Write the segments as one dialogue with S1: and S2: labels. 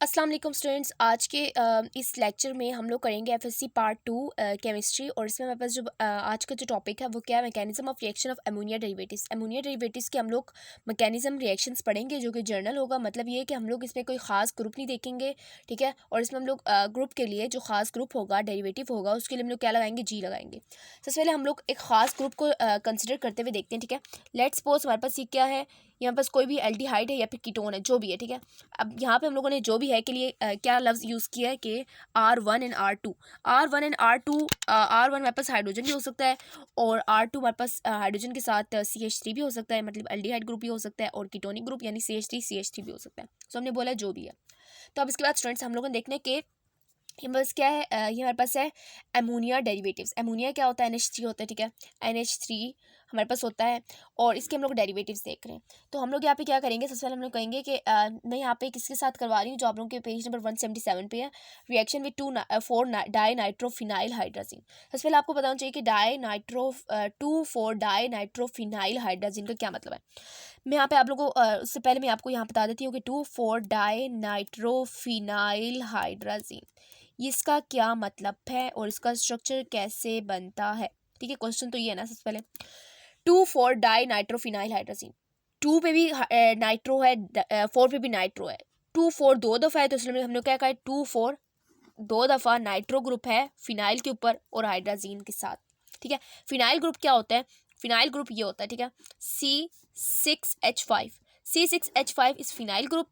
S1: अस्सलाम वालेकुम स्टूडेंट्स। आज के इस लेक्चर में हम लोग करेंगे एफएससी पार्ट 2 केमिस्ट्री। और इसमें हमारे पास जो आज का जो टॉपिक है वो क्या है, mechanism of reaction of ammonia derivatives. Ammonia derivatives के हम लोग मैकेनिज्म रिएक्शंस पढ़ेंगे, जो कि जर्नल होगा। मतलब ये है कि हम लोग इसमें कोई ख़ास ग्रुप नहीं देखेंगे, ठीक है। और इसमें हम लोग ग्रुप के लिए जो ख़ास ग्रुप होगा, डेरिवेटिव होगा, उसके लिए हम लोग क्या लगाएंगे, जी लगाएंगे। सबसे पहले हम लोग एक ख़ास ग्रुप को कंसिडर करते हुए देखते हैं, ठीक है। लेट्स सपोज हमारे पास ये क्या है, यहाँ पास कोई भी एल्डिहाइड है या फिर कीटोन है, जो भी है, ठीक है। अब यहाँ पे हम लोगों ने जो भी है के लिए क्या लफ्ज़ यूज़ किया है कि R1 and R2। R1 and R2, R1 हमारे पास हाइड्रोजन भी हो सकता है और R2 हमारे पास हाइड्रोजन के साथ CH3 भी हो सकता है, मतलब एल्डिहाइड ग्रुप भी हो सकता है, और कीटोनिक ग्रुप यानी CH3 भी हो सकता है। सो हमने बोला जो भी है। तो अब इसके बाद स्टूडेंट्स हम लोगों ने देखना है कि ये बस क्या है, ये हमारे पास है अमोनिया डेरिवेटिव्स। अमोनिया क्या होता है, NH3 होता है, ठीक है। NH3 हमारे पास होता है और इसके हम लोग डेरिवेटिव्स देख रहे हैं। तो हम लोग यहाँ पे क्या करेंगे, सबसे पहले हम लोग कहेंगे कि मैं यहाँ पे किसके साथ करवा रही हूँ, जो आप लोगों के पेज नंबर 177 पे है। Reaction with 4 di nitrophenyl hydrazine. सबसे पहले आपको बताना चाहिए कि 2,4 डाई नाइट्रोफिनाइल हाइड्राजीन का क्या मतलब है। मैं यहाँ पे आप लोगों को उससे पहले मैं आपको यहाँ बता देती हूँ कि 2,4 डाई नाइट्रोफिनाइल हाइड्राजीन, इसका क्या मतलब है और इसका स्ट्रक्चर कैसे बनता है, ठीक है। क्वेश्चन तो ये है ना। सबसे पहले 2,4 डाई नाइट्रोफिनाइल हाइड्रोजीन, 2 पे भी नाइट्रो है, 4 पे भी नाइट्रो है। 2,4 दो दफ़ा है, तो इसलिए हम लोग क्या कहा, 2,4 दो दफ़ा नाइट्रो ग्रुप है फिनाइल के ऊपर और हाइड्राजीन के साथ, ठीक है। फिनाइल ग्रुप क्या होता है, फिनाइल ग्रुप ये होता है, ठीक है, C6H5। C6H5 इस फिनाइल ग्रुप।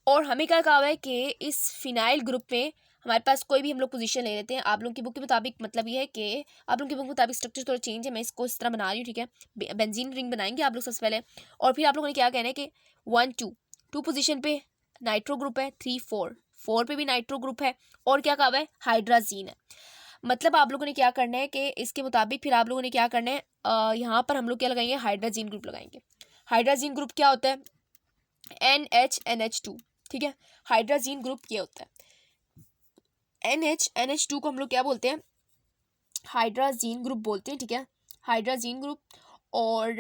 S1: और हमें क्या कहा हुआ है कि इस फिनाइल ग्रुप में हमारे पास कोई भी हम लोग पोजीशन ले लेते हैं। आप लोगों की बुक के मुताबिक मतलब ये है कि आप लोगों की बुक के मुताबिक स्ट्रक्चर थोड़ा चेंज है, मैं इसको इस तरह बना रही हूँ, ठीक है। बेंजीन रिंग बनाएंगे आप लोग सबसे पहले, और फिर आप लोगों ने क्या कहना है कि 1 2 पोजीशन पे नाइट्रो ग्रुप है, 3 4 पे भी नाइट्रो ग्रुप है, और क्या कहा हुआ है, हाइड्राजीन है। मतलब आप लोगों ने क्या करना है कि इसके मुताबिक फिर आप लोगों ने क्या करना है, यहाँ पर हम लोग क्या लगाएंगे, हाइड्राजीन ग्रुप लगाएंगे। हाइड्राजीन ग्रुप क्या होता है, NH ठीक है। हाइड्राजीन ग्रुप ये होता है NH को हम लोग क्या बोलते हैं, हाइड्राजीन ग्रुप बोलते हैं, ठीक है, हाइड्राजीन ग्रुप। और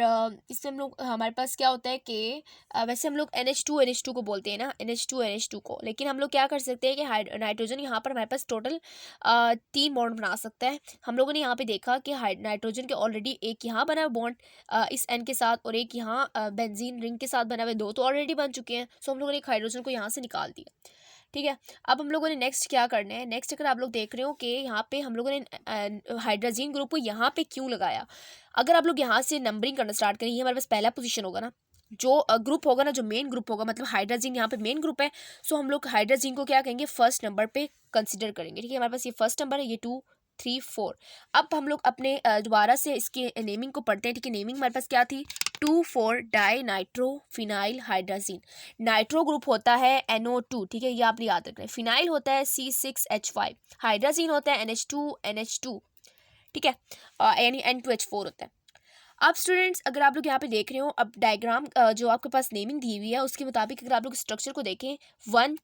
S1: इससे हम लोग हमारे पास क्या होता है कि वैसे हम लोग NH2 को बोलते हैं ना, NH2 को, लेकिन हम लोग क्या कर सकते हैं कि नाइट्रोजन यहाँ पर हमारे पास टोटल 3 बॉन्ड बना सकता है। हम लोगों ने यहाँ पे देखा कि नाइट्रोजन के ऑलरेडी एक यहाँ बना है बॉन्ड इस N के साथ, और एक यहाँ बेंजीन रिंग के साथ बना हुआ है, 2 तो ऑलरेडी बन चुके हैं। सो हम लोगों ने एक हाइड्रोजन को यहाँ से निकाल दिया, ठीक है। अब हम लोगों ने नेक्स्ट क्या करना है, नेक्स्ट अगर आप लोग देख रहे हो कि यहाँ पे हम लोगों ने हाइड्रोजन ग्रुप को यहाँ पे क्यों लगाया। अगर आप लोग यहाँ से नंबरिंग करना स्टार्ट करें, ये हमारे पास पहला पोजीशन होगा ना, जो ग्रुप होगा ना, जो मेन ग्रुप होगा, मतलब हाइड्रोजन यहाँ पे मेन ग्रुप है। सो हम लोग हाइड्रोजन को क्या कहेंगे, फर्स्ट नंबर पे कंसिडर करेंगे, ठीक है। हमारे पास ये फर्स्ट नंबर है, ये 2 3 4। अब हम लोग अपने दोबारा से इसकी नेमिंग को पढ़ते हैं, ठीक है। नेमिंग हमारे पास क्या थी, 2,4 di nitrophenyl hydrazine. Nitro group होता है NO2, ठीक है, ये आप याद रखना है। फिनाइल होता है C6H5, हाइड्राजीन होता है NH2, ठीक है, यानी N2H4 होता है। अब स्टूडेंट्स अगर आप लोग यहाँ पे देख रहे हो, अब डायग्राम जो आपके पास नेमिंग दी हुई है उसके मुताबिक अगर आप लोग स्ट्रक्चर को देखें, 1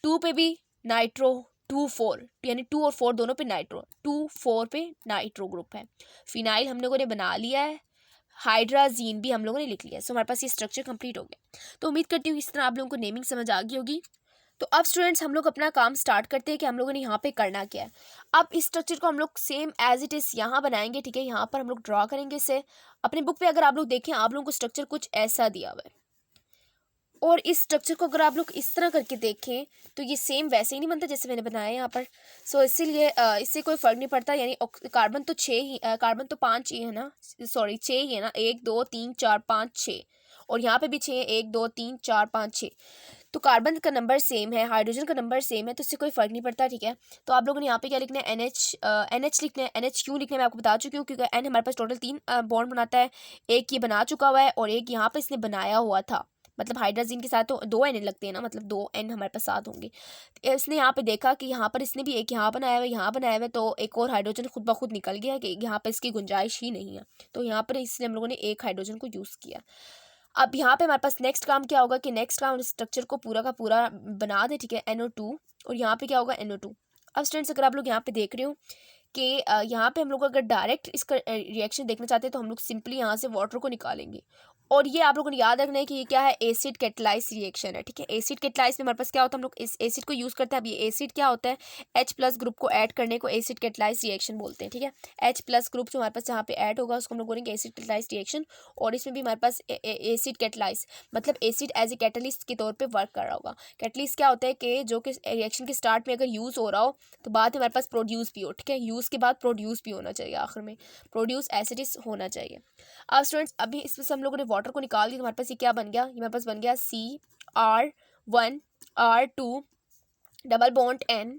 S1: 2 पे भी नाइट्रो, 2 4 यानी 2 और 4 दोनों पे नाइट्रो, 2 4 पे नाइट्रो ग्रुप है। फिनाइल हम लोगों ने बना लिया है, हाइड्राजीन भी हम लोगों ने लिख लिया है। सो हमारे पास ये स्ट्रक्चर कंप्लीट हो गया। तो उम्मीद करती हूँ इस तरह आप लोगों को नेमिंग समझ आ गई होगी। तो अब स्टूडेंट्स हम लोग अपना काम स्टार्ट करते हैं कि हम लोगों ने यहाँ पे करना क्या है। अब इस स्ट्रक्चर को हम लोग सेम एज इट इज़ यहाँ बनाएंगे, ठीक है। यहाँ पर हम लोग ड्रॉ करेंगे इसे। अपनी बुक पे अगर आप लोग देखें, आप लोगों को स्ट्रक्चर कुछ ऐसा दिया हुआ है, और इस स्ट्रक्चर को अगर आप लोग इस तरह करके देखें तो ये सेम वैसे ही नहीं बनता जैसे मैंने बनाया है यहाँ पर। सो इसीलिए इससे कोई फ़र्क नहीं पड़ता, यानी कार्बन तो 6 ही, कार्बन तो 5 ही है ना, सॉरी 6 ही है ना, 1 2 3 4 5 6, और यहाँ पे भी 6, 1 2 3 4 5 6। तो कार्बन का नंबर सेम है, हाइड्रोजन का नंबर सेम है, तो इससे कोई फ़र्क नहीं पड़ता, ठीक है। तो आप लोगों ने यहाँ पे क्या लिखना है, NH लिखना है। NH क्यों लिखना है मैं आपको बता चुकी हूँ, क्योंकि N हमारे पास टोटल 3 बॉन्ड बनाता है। एक ये बना चुका हुआ है और एक यहाँ पे इसने बनाया हुआ था, मतलब हाइड्रोजन के साथ तो 2 N लगते हैं ना, मतलब 2 N हमारे पास साथ होंगे। इसने यहाँ पे देखा कि यहाँ पर इसने भी एक यहाँ बनाया हुआ है, यहाँ बनाया हुआ है, तो एक और हाइड्रोजन खुद ब खुद निकल गया कि यहाँ पर इसकी गुंजाइश ही नहीं है। तो यहाँ पर इसलिए हम लोगों ने एक हाइड्रोजन को यूज़ किया। अब यहाँ पे हमारे पास नेक्स्ट काम क्या होगा कि नेक्स्ट काम स्ट्रक्चर को पूरा का पूरा बना दे, ठीक है, NO2, और यहाँ पे क्या होगा, NO2। अब स्टूडेंट्स अगर आप लोग यहाँ पे देख रहे हो कि यहाँ पे हम लोग अगर डायरेक्ट इसका रिएक्शन देखना चाहते हैं तो हम लोग सिंपली यहाँ से वाटर को निकालेंगे और ये आप लोगों ने याद रखना है कि ये क्या है, एसिड कैटलाइज रिएक्शन है, ठीक है। एसिड कैटलाइज में हमारे पास क्या होता है, हम लोग इस एसिड को यूज़ करते हैं। अब ये एसिड क्या होता है, H प्लस ग्रुप को ऐड करने को एसिड कैटलाइज रिएक्शन बोलते हैं, ठीक है। H प्लस ग्रुप जो हमारे पास यहाँ पे ऐड होगा उसको हम लोग बोलेंगे एसिड कैटलाइज रिएक्शन। और इसमें भी हमारे पास एसिड कैटलाइज मतलब एसिड एज ए कैटलिस्ट के तौर पर वर्क कर रहा होगा। कैटलिस्ट क्या होता है कि जो कि रिएक्शन के स्टार्ट में अगर यूज़ हो रहा हो तो बाद में हमारे पास प्रोड्यूस भी हो, ठीक है। यूज़ के बाद प्रोड्यूस भी होना चाहिए, आखिर में प्रोड्यूस एसिडिस होना चाहिए। अब स्टूडेंट्स अभी इसमें से हम लोगों ने वाटर को निकाल दिया तो हमारे पास ये क्या बन गया, ये हमारे पास बन गया CR1R2 double bond N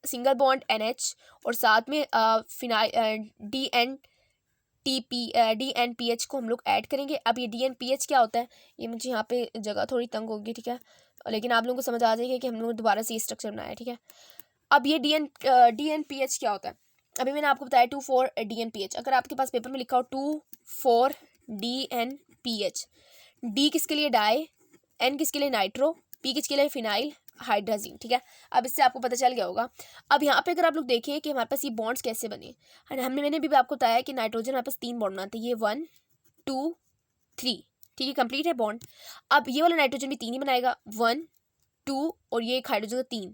S1: single bond NH और साथ में फिनाइल DNPH को हम लोग ऐड करेंगे। अब ये DNPH क्या होता है, ये मुझे यहाँ पे जगह थोड़ी तंग होगी, ठीक है, लेकिन आप लोगों को समझ आ जाएगी कि हम लोग दोबारा से ये स्ट्रक्चर बनाया, ठीक है। अब ये DNPH क्या होता है, अभी मैंने आपको बताया 2,4-DNPH। अगर आपके पास पेपर में लिखा हो 2,4-DNPH, D किसके लिए डाई, N किसके लिए नाइट्रो, P किसके लिए फिनाइल हाइड्राजीन, ठीक है। अब इससे आपको पता चल गया होगा। अब यहाँ पे अगर आप लोग देखें कि हमारे पास ये बॉन्ड्स कैसे बने, मैंने भी आपको बताया कि नाइट्रोजन हमारे पास 3 बॉन्ड बनाते हैं, ये 1 2 3, ठीक है, कंप्लीट है बॉन्ड। अब ये वाला नाइट्रोजन भी 3 ही बनाएगा, 1 2 और ये एक हाइड्रोजन 3,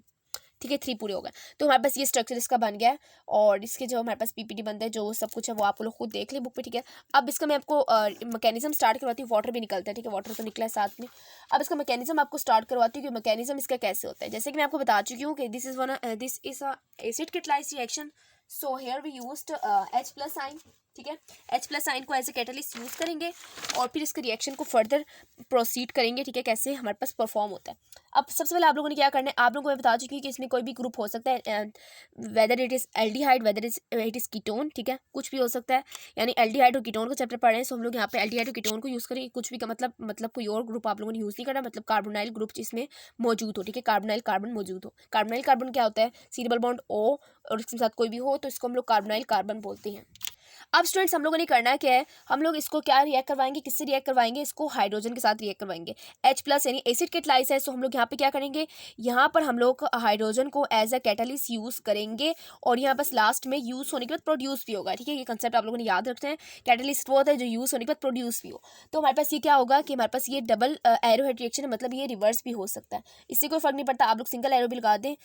S1: ठीक है, 3 पूरे हो गए। तो हमारे पास ये स्ट्रक्चर इसका बन गया है और इसके जो हमारे पास PPT बनता है जो सब कुछ है वो आप लोग खुद देख लें बुक पे, ठीक है। अब इसका मैं आपको मैकेनिज्म स्टार्ट करवाती हूँ। वाटर भी निकलता है, ठीक है, वाटर तो निकला है साथ में। अब इसका मैकेनिज्म आपको स्टार्ट करवाती हूँ कि मैकेनिज्म इसका कैसे होता है। जैसे कि मैं आपको बता चुकी हूँ कि this is a acid catalysed reaction, so here we used H plus sign, ठीक है। H प्लस साइन को एज ए कैटलिस्ट यूज़ करेंगे और फिर इसके रिएक्शन को फर्दर प्रोसीड करेंगे, ठीक है, कैसे हमारे पास परफॉर्म होता है। अब सबसे पहले आप लोगों ने क्या करना है, आप लोगों को मैं बता चुकी हूँ कि इसमें कोई भी ग्रुप हो सकता है, whether it is aldehyde whether it is ketone, ठीक है, कुछ भी हो सकता है। यानी एल्डिहाइड और कीटोन को चैप्टर पढ़ रहे हैं, सो हम लोग यहाँ पे एल्डिहाइड और कीटोन को यूज़ करेंगे। कुछ भी का मतलब कोई और ग्रुप आप लोगों ने यूज़ नहीं करना, मतलब कार्बोनाइल ग्रुप जिसमें मौजूद हो, ठीक है, कार्बोनाइल कार्बन मौजूद हो। कार्बोनाइल कार्बन क्या होता है, सी डबल बॉन्ड O और इसके साथ कोई भी हो तो इसको हम लोग कार्बोनाइल कार्बन बोलते हैं। अब स्टूडेंट्स हम लोगों ने करना क्या है, हम लोग इसको क्या रिएक्ट करवाएंगे, किससे रिएक्ट करवाएंगे, इसको हाइड्रोजन के साथ रिएक्ट करवाएंगे। H प्लस यानी एसिड कैटलाइज है, सो हम लोग यहाँ पे क्या करेंगे, यहाँ पर हम लोग हाइड्रोजन को एज अ कैटलिस्ट यूज़ करेंगे और यहाँ बस लास्ट में यूज़ होने के बाद प्रोड्यूस भी होगा, ठीक है। ये कंसेप्ट आप लोगों ने याद रखना है। कैटलिस्ट वो होता है जो यूज़ होने के बाद प्रोड्यूस भी हो। तो हमारे पास ये क्या होगा कि हमारे पास ये डबल एरोहेड रिएक्शन है, मतलब ये रिवर्स भी हो सकता है, इससे कोई फर्क नहीं पड़ता, आप लोग सिंगल एरो भी लगा दें,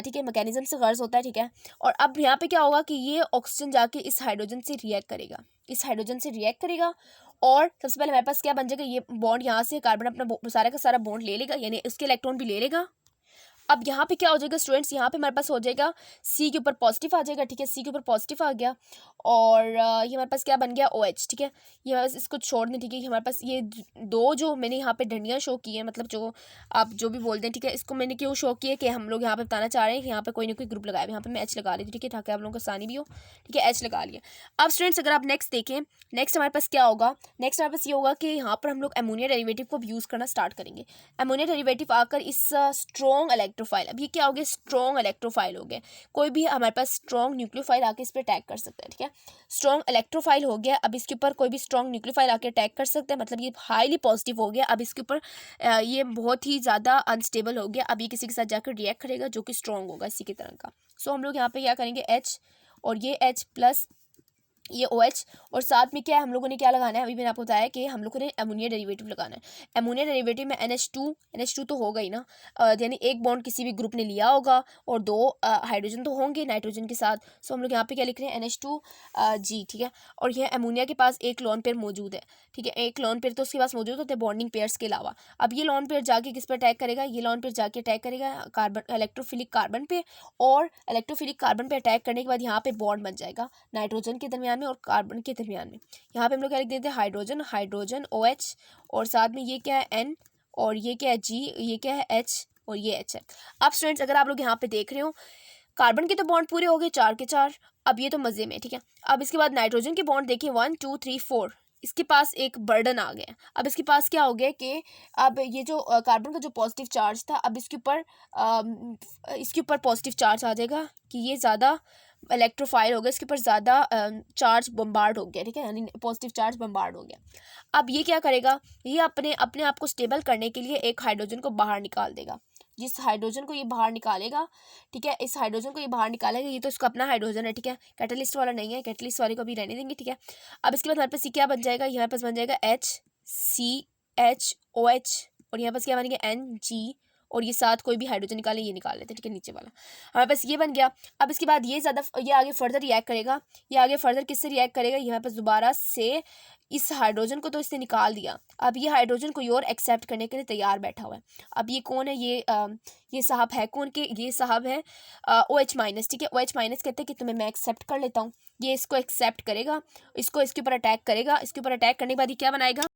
S1: ठीक है, मैकेनिज्म से गर्ज होता है, ठीक है। और अब यहाँ पे क्या होगा कि ये ऑक्सीजन जाके इस हाइड्रोजन से रिएक्ट करेगा, इस हाइड्रोजन से रिएक्ट करेगा और सबसे पहले हमारे पास क्या बन जाएगा, ये बॉन्ड यहाँ से कार्बन अपना सारा का सारा बॉन्ड ले लेगा, यानी उसके इलेक्ट्रॉन भी ले लेगा। अब यहाँ पे क्या हो जाएगा स्टूडेंट्स, यहाँ पे हमारे पास हो जाएगा C के ऊपर पॉजिटिव आ जाएगा, ठीक है, C के ऊपर पॉजिटिव आ गया और ये हमारे पास क्या बन गया OH, ठीक है। ये बस इसको छोड़ दें, ठीक है। हमारे पास ये दो जो मैंने यहाँ पे डंडियाँ शो की है, मतलब जो आप जो भी बोलते हैं, ठीक है, इसको मैंने क्यों शो किया कि हम लोग यहाँ पे बताना चाह रहे हैं कि यहाँ पे कोई ना कोई ग्रुप लगाया है। यहाँ पे मैं H लगा ली थी, ठीक है, ताकि आप लोगों को आसानी भी हो, ठीक है, H लगा लिया। अब स्टूडेंट्स अगर आप नेक्स्ट देखें, नेक्स्ट हमारे पास क्या होगा, नेक्स्ट हमारे पास ये होगा कि यहाँ पर हम लोग अमोनिया डेरिवेटिव को यूज़ करना स्टार्ट करेंगे। अमोनिया डेरिवेटिव आकर इस स्ट्रॉन्ग इलेक्ट्रोफाइल, अब ये क्या हो गया, स्ट्रॉन्ग इलेक्ट्रोफाइल हो गया। कोई भी हमारे पास स्ट्रॉन्ग न्यूक्लियोफाइल आके इस पर अटैक कर सकता है, ठीक है, स्ट्रॉन्ग इलेक्ट्रोफाइल हो गया। अब इसके ऊपर कोई भी स्ट्रॉन्ग न्यूक्लियोफाइल आके अटैक कर सकता है, मतलब ये हाईली पॉजिटिव हो गया। अब इसके ऊपर ये बहुत ही ज़्यादा अनस्टेबल हो गया। अब ये किसी के साथ जाकर रिएक्ट करेगा जो कि स्ट्रॉन्ग होगा इसी की तरह का। सो हम लोग यहाँ पे क्या करेंगे, H और ये H प्लस ये OH और साथ में क्या है, हम लोगों ने क्या लगाना है, अभी मैंने आपको बताया कि हम लोगों ने अमोनिया डेरिवेटिव लगाना है। अमोनिया डेरिवेटिव में NH2 तो होगा ही ना, यानी एक बॉन्ड किसी भी ग्रुप ने लिया होगा और 2 हाइड्रोजन तो होंगे नाइट्रोजन के साथ। सो हम लोग यहाँ पे क्या लिख रहे हैं, NH2G, ठीक है। और यह अमोनिया के पास एक लोन पेयर मौजूद है, ठीक है, एक लोन पेयर तो उसके पास मौजूद होते हैं बॉन्डिंग पेयर्स के अलावा। अब ये लोन पेयर जाके किस पर अटैक करेगा, ये लोन पेयर जाके अटैक करेगा कार्बन इलेक्ट्रोफिलिक कार्बन पे और इलेक्ट्रोफिलिक कार्बन पे अटैक करने के बाद यहाँ पे बॉन्ड बन जाएगा नाइट्रोजन के दरमियान में और कार्बन के दरमियान में। यहाँ पे हम लोग क्या लिख देते हैं, हाइड्रोजन OH और साथ में ये क्या है N और ये क्या है G, ये क्या है H और ये H है। अब स्टूडेंट्स अगर आप लोग यहाँ पे देख रहे हो, कार्बन के तो बॉन्ड पूरे हो गए 4 के 4, अब ये तो मज़े में, ठीक है। अब इसके बाद नाइट्रोजन के बॉन्ड देखिए 1 2 3 4, इसके पास एक बर्डन आ गया। अब इसके पास क्या हो गया कि अब ये जो कार्बन का जो पॉजिटिव चार्ज था, अब इसके ऊपर पॉजिटिव चार्ज आ जाएगा कि ये ज़्यादा इलेक्ट्रोफाइल हो गया, इसके ऊपर ज़्यादा चार्ज बम्बार्ड हो गया, ठीक है, यानी पॉजिटिव चार्ज बम्बार्ड हो गया। अब ये क्या करेगा, ये अपने आप को स्टेबल करने के लिए एक हाइड्रोजन को बाहर निकाल देगा। जिस हाइड्रोजन को ये बाहर निकालेगा, ठीक है, इस हाइड्रोजन को ये बाहर निकालेगा, ये तो इसका अपना हाइड्रोजन है, ठीक है, कैटलिस्ट वाला नहीं है, कैटलिस्ट वाले को भी रहने देंगे, ठीक है। अब इसके बाद हमारे पास ये क्या बन जाएगा, ये हमारे पास बन जाएगा CHOH और यहाँ पास क्या बन गया NG और ये साथ कोई भी हाइड्रोजन निकाले, ये निकाल लेते हैं, ठीक है, नीचे वाला हमारे पास ये बन गया। अब इसके बाद ये आगे फर्दर रिएक्ट करेगा, ये आगे फर्दर किससे रिएक्ट करेगा, यहाँ पास दोबारा से इस हाइड्रोजन को तो इसने निकाल दिया, अब ये हाइड्रोजन कोई और एक्सेप्ट करने के लिए तैयार बैठा हुआ है। अब ये कौन है, ये साहब है कौन के, ये साहब है OH माइनस, ठीक है, OH माइनस कहते हैं कि तुम्हें मैं एक्सेप्ट कर लेता हूँ, ये इसको एक्सेप्ट करेगा, इसको इसके ऊपर अटैक करेगा, इसके ऊपर अटैक करने के बाद ये क्या बनाएगा,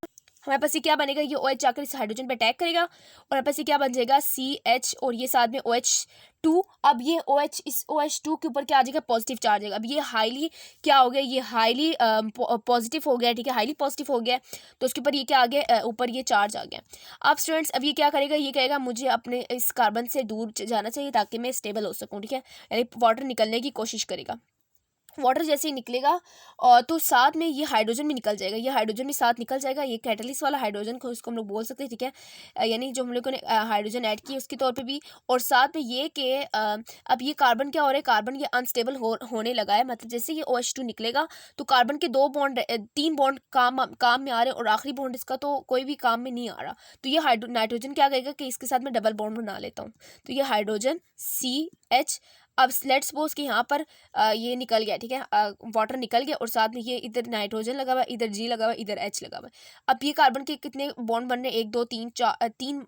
S1: हमारे पास ये क्या बनेगा, ये OH जाकर इस हाइड्रोजन पे अटैक करेगा और हमारे पास ये क्या बन जाएगा CH और ये साथ में OH2। अब ये OH इस OH2 के ऊपर क्या आ जाएगा, पॉजिटिव चार्ज आएगा। अब ये हाईली क्या हो गया, ये हाईली पॉजिटिव हो गया, ठीक है, हाईली पॉजिटिव हो गया, तो उसके ऊपर ये क्या आ गया, ऊपर ये चार्ज आ गया। अब स्टूडेंट्स अब ये क्या करेगा, ये कहेगा मुझे अपने इस कार्बन से दूर जाना चाहिए ताकि मैं स्टेबल हो सकूँ, ठीक है, यानी वाटर निकलने की कोशिश करेगा। वाटर जैसे ही निकलेगा तो साथ में ये हाइड्रोजन भी निकल जाएगा, ये हाइड्रोजन भी साथ निकल जाएगा, ये कैटलिस्ट वाला हाइड्रोजन को इसको हम लोग बोल सकते हैं, ठीक है, यानी जो हम लोगों ने हाइड्रोजन ऐड किया उसके तौर पे भी। और साथ में ये कि अब ये कार्बन क्या हो रहा है, कार्बन ये अनस्टेबल होने लगा है, मतलब जैसे ये OH2 निकलेगा तो कार्बन के 3 बॉन्ड काम में आ रहे हैं और आखिरी बॉन्ड इसका तो कोई भी काम में नहीं आ रहा, तो ये नाइट्रोजन क्या करेगा कि इसके साथ में डबल बॉन्ड बना लेता हूँ, तो ये हाइड्रोजन CH। अब लेट्स सपोज कि यहाँ पर ये निकल गया, ठीक है, वाटर निकल गया और साथ में ये इधर नाइट्रोजन लगा हुआ है, इधर G लगा हुआ है, इधर H लगा हुआ है। अब ये कार्बन के कितने बॉन्ड बन रहे हैं, 1 2 3 4 3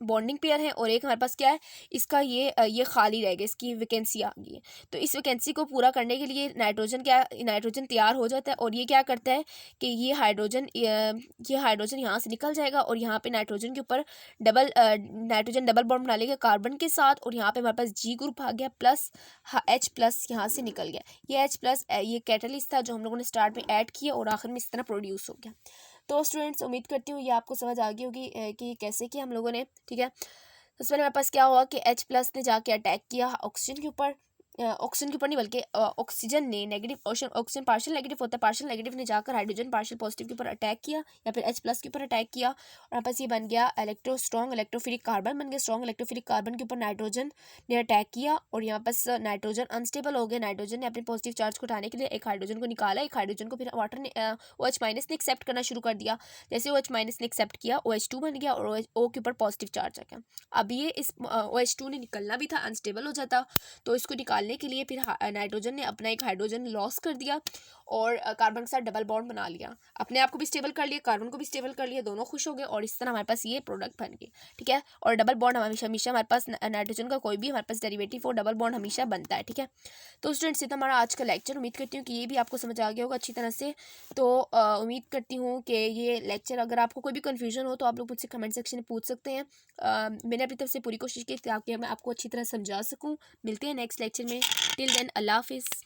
S1: बॉन्डिंग पेयर है और एक हमारे पास क्या है, इसका ये खाली रह गया, इसकी वैकेंसी आ गई है। तो इस वैकेंसी को पूरा करने के लिए नाइट्रोजन तैयार हो जाता है और ये क्या करता है कि ये हाइड्रोजन यहाँ से निकल जाएगा और यहाँ पे नाइट्रोजन के ऊपर नाइट्रोजन डबल बॉन्ड बना लेगा कार्बन के साथ और यहाँ पे हमारे पास G ग्रुप आ गया प्लस H+ यहाँ से निकल गया, ये H+ ये कैटलिस्ट था जो हम लोगों ने स्टार्ट में ऐड किया और आखिर में इस तरह प्रोड्यूस हो गया। तो स्टूडेंट्स उम्मीद करती हूँ ये आपको समझ आ गई होगी कि कैसे किया हम लोगों ने, ठीक है। सबसे पहले हमारे पास क्या हुआ कि H+ ने जाके अटैक किया ऑक्सीजन के ऊपर, ऑक्सीजन के ऊपर नहीं बल्कि ऑक्सीजन ने नेगेटिव ऑक्सीजन पार्शियल नेगेटिव होता है, पार्शियल नेगेटिव ने जाकर हाइड्रोजन पार्शियल पॉजिटिव के ऊपर अटैक किया या फिर H+ के ऊपर अटैक किया और यहाँ पास ये बन गया स्ट्रॉन्ग इलेक्ट्रोफिलिक कार्बन बन गया, स्ट्रॉन्ग इलेक्ट्रोफिलिक कार्बन के ऊपर नाइट्रोजन ने अटैक किया और यहाँ पास नाइट्रोजन अनस्टेबल हो गया, नाइट्रोजन ने अपने पॉजिटिव चार्ज को उठाने के लिए एक हाइड्रोजन को निकाला, एक हाइड्रोजन को फिर वाटर ने OH- ने एक्सेप्ट करना शुरू कर दिया, जैसे OH- ने एक्सेप्ट किया OH2 बन गया और O के ऊपर पॉजिटिव चार्ज आ गया। अब ये इस OH2 ने निकलना भी था, अनस्टेबल हो जाता, तो इसको निकालने के लिए फिर नाइट्रोजन ने अपना एक हाइड्रोजन लॉस कर दिया और कार्बन के साथ डबल बॉन्ड बना लिया, अपने आप को भी स्टेबल कर लिया, कार्बन को भी स्टेबल कर लिया, दोनों खुश हो गए और इस तरह हमारे पास ये प्रोडक्ट बन गए, ठीक है। और डबल बॉन्ड हमेशा हमारे पास नाइट्रोजन का कोई भी हमारे पास डेरिवेटिव हो डबल बॉन्ड हमेशा बनता है, ठीक है। तो स्टूडेंट्स ये था हमारा आज का लेक्चर, उम्मीद करती हूँ कि ये भी आपको समझ आ गया होगा अच्छी तरह से। तो उम्मीद करती हूँ कि ये लेक्चर अगर आपको कोई भी कन्फ्यूजन हो तो आप लोग मुझसे कमेंट सेक्शन में पूछ सकते हैं। मैंने अपनी तरफ से पूरी कोशिश की ताकि मैं आपको अच्छी तरह समझा सकूँ। मिलते हैं नेक्स्ट लेक्चर में, टिल देन अल्लाह हाफिज़।